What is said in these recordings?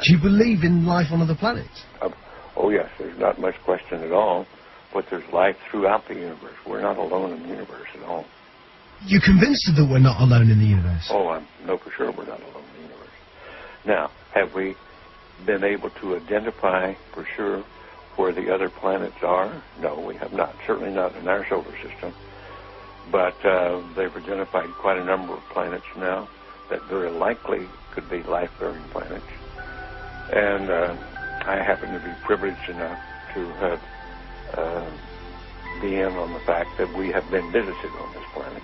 Do you believe in life on other planets? Oh, yes, there's not much question at all, but there's life throughout the universe. We're not alone in the universe at all. You're convinced that we're not alone in the universe? Oh, I know for sure we're not alone in the universe. Now, have we been able to identify for sure where the other planets are? No, we have not. Certainly not in our solar system. But they've identified quite a number of planets now that very likely could be life-bearing planets. And I happen to be privileged enough to have be in on the fact that we have been visited on this planet.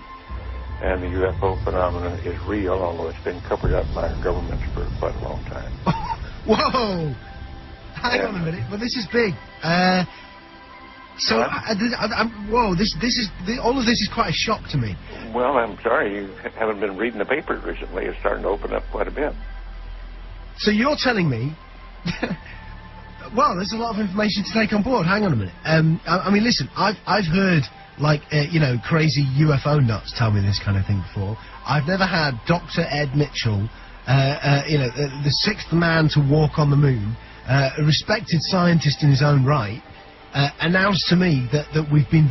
And the UFO phenomenon is real, although it's been covered up by our governments for quite a long time. Whoa! Hang on a minute. Well, this is big. Whoa! All of this is quite a shock to me. Well, I'm sorry you haven't been reading the papers recently. It's starting to open up quite a bit. So you're telling me? Well, there's a lot of information to take on board. Hang on a minute. I mean, listen. I've heard crazy UFO nuts tell me this kind of thing before. I've never had Dr. Ed Mitchell, the sixth man to walk on the moon, a respected scientist in his own right, announced to me that we've been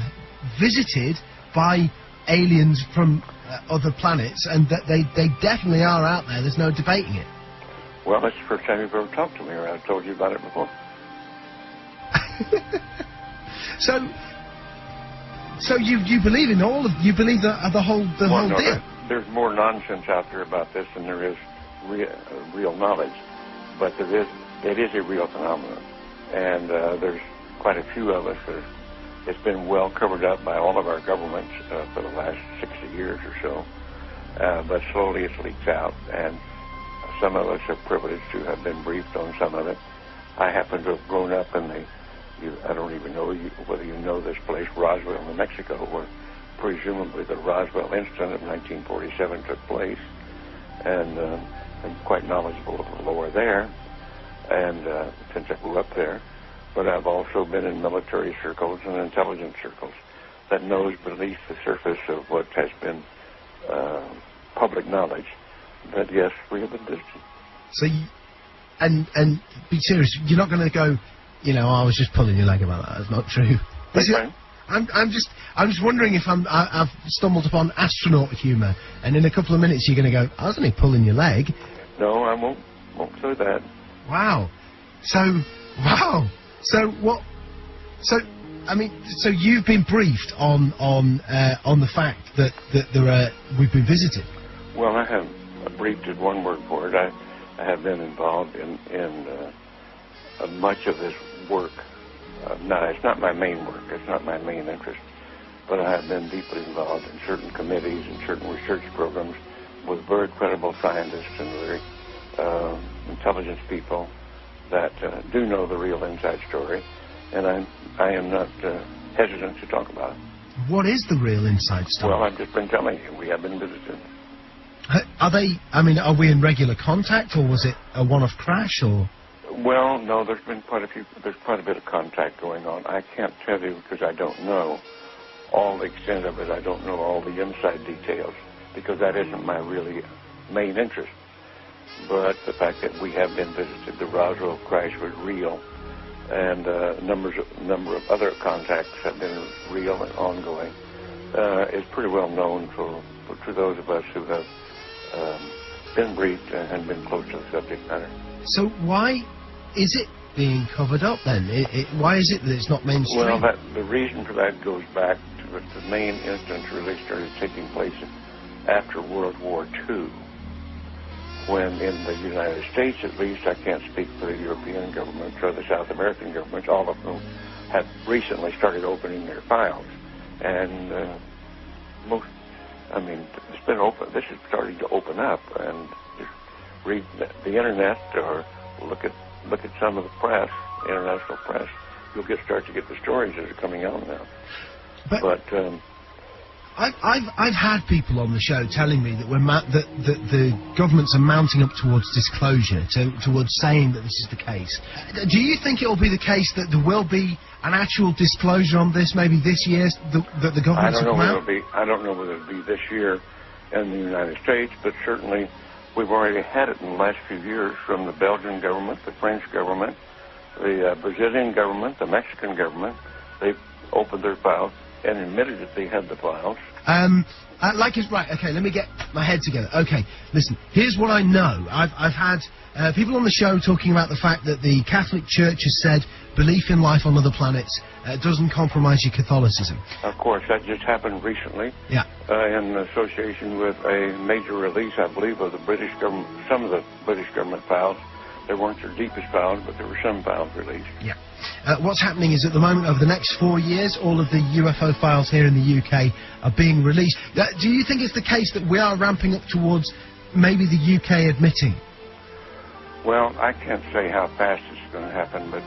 visited by aliens from other planets, and that they definitely are out there. There's no debating it. Well, that's the first time you've ever talked to me, or I've told you about it before. So you believe in all of the whole deal? There's more nonsense out there about this than there is real knowledge, but it is a real phenomenon, and there's quite a few of us that it's been well covered up by all of our governments for the last 60 years or so, but slowly it leaks out, and some of us are privileged to have been briefed on some of it. I happen to have grown up in I don't even know whether you know this place, Roswell, New Mexico, where presumably the Roswell incident of 1947 took place, and I'm quite knowledgeable of the lore there, and since I grew up there. But I've also been in military circles and intelligence circles that knows beneath the surface of what has been public knowledge that, yes, we have been visited. So, and be serious, you're not going to go, I was just pulling your leg about that. That's not true. I'm just wondering if I've stumbled upon astronaut humour, and in a couple of minutes you're going to go, I was only pulling your leg. No, I won't say that. Wow. So what? So you've been briefed on the fact that we've been visited. Well, I have briefed is one word for it. I have been involved in much of this work. Now, it's not my main work. It's not my main interest. But I have been deeply involved in certain committees and certain research programs with very credible scientists and very intelligence people that do know the real inside story. And I am not hesitant to talk about it. What is the real inside story? Well, I've just been telling you. We have been visited. Are we in regular contact, or was it a one-off crash, or? Well, no, there's quite a bit of contact going on. I can't tell you because I don't know all the extent of it. I don't know all the inside details because that isn't my really main interest. But the fact that we have been visited, the Roswell crash was real, and a number of other contacts have been real and ongoing, is pretty well known to those of us who have been briefed and been close to the subject matter. So why is it being covered up then? Why is it that it's not mainstream? Well, the reason for that goes back to the main instance really started taking place after World War II, when in the United States, at least, I can't speak for the European governments or the South American governments, all of whom have recently started opening their files. And it's been open. This is starting to open up, and just read the internet or look at some of the press, international press. You'll start to get the stories that are coming out now. But I've had people on the show telling me that that the governments are mounting up towards disclosure, towards saying that this is the case. Do you think it will be the case that there will be an actual disclosure on this, maybe this year, that the government will come out? I don't know whether it'll be this year in the United States, but certainly We've already had it in the last few years from the Belgian government, the French government, the Brazilian government, the Mexican government. They opened their files and admitted that they had the files. Right, okay, let me get my head together. Okay, listen, here's what I know. I've had people on the show talking about the fact that the Catholic Church has said belief in life on other planets doesn't compromise your Catholicism. Of course, that just happened recently. Yeah. In association with a major release, I believe, of the British government, some of the British government files. They weren't their deepest files, but there were some files released. Yeah. What's happening is at the moment, over the next 4 years, all of the UFO files here in the UK are being released. Do you think it's the case that we are ramping up towards maybe the UK admitting? Well, I can't say how fast it's going to happen, but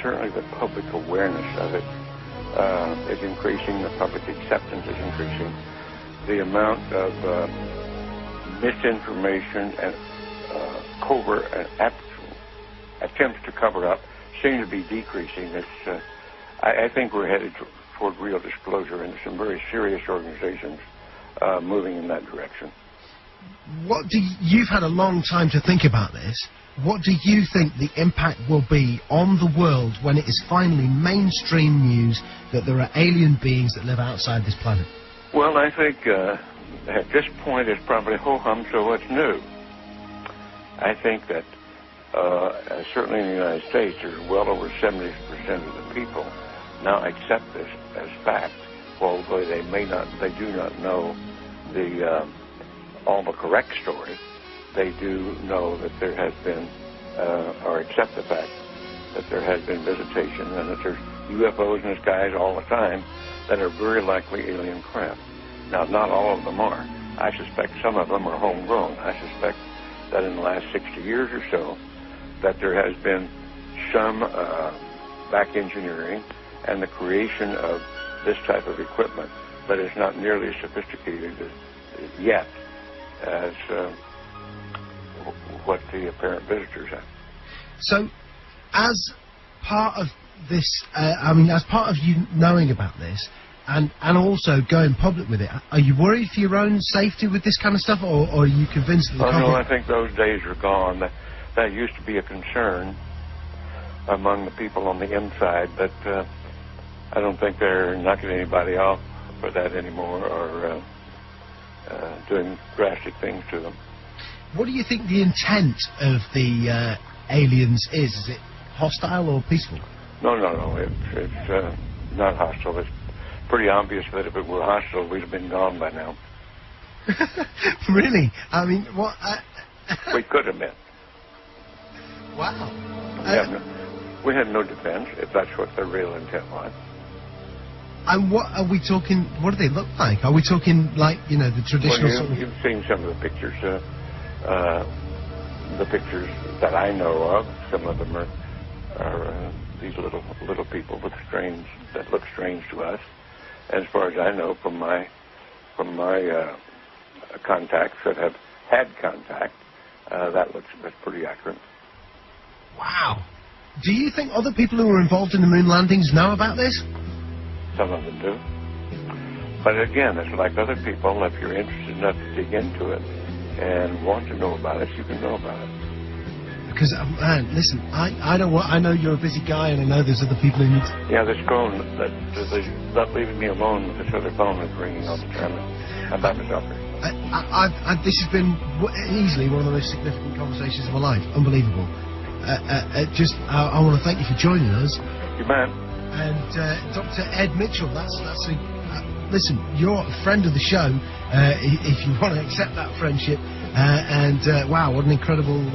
certainly the public awareness of it is increasing. The public acceptance is increasing. The amount of misinformation and covert and attempts to cover up seem to be decreasing. I think we're headed toward real disclosure, and some very serious organizations moving in that direction. You've had a long time to think about this. What do you think the impact will be on the world when it is finally mainstream news that there are alien beings that live outside this planet? Well, I think at this point it's probably ho-hum, so what's new? I think that certainly in the United States, there's well over 70% of the people now accept this as fact, although they do not know all the correct story. They do know that there has been, or accept the fact that there has been visitation and that there's UFOs in the skies all the time that are very likely alien craft. Now, not all of them are. I suspect some of them are homegrown. I suspect that in the last 60 years or so, that there has been some back engineering and the creation of this type of equipment, but it's not nearly as sophisticated yet as what the apparent visitors have. So, as part of this, as part of you knowing about this, and also going public with it, are you worried for your own safety with this kind of stuff, or are you convinced that the no, I think those days are gone. That used to be a concern among the people on the inside, but I don't think they're knocking anybody off for that anymore, or doing drastic things to them. What do you think the intent of the aliens is? Is it hostile or peaceful? No. It's not hostile. It's pretty obvious that if it were hostile, we'd have been gone by now. Really? I mean, what? We could have been. Wow. We had no defense, if that's what their real intent was. And what are we talking? What do they look like? Are we talking like, you know, the traditional sort of... You've seen some of the pictures. The pictures that I know of, some of them are these little people that look strange to us. As far as I know, from my contacts that have had contact, that's pretty accurate. Wow. Do you think other people who were involved in the moon landings know about this? Some of them do. But again, it's like other people. If you're interested enough to dig into it and want to know about it, you can know about it. Because, man, listen, I know you're a busy guy, and I know there's other people who need to... Yeah, this phone, that's not leaving me alone with this other phone that's ringing all the time. I'm by myself here. This has been easily one of the most significant conversations of my life. Unbelievable. I want to thank you for joining us. You bet. And Dr. Ed Mitchell, listen, you're a friend of the show, if you want to accept that friendship. Wow, what an incredible...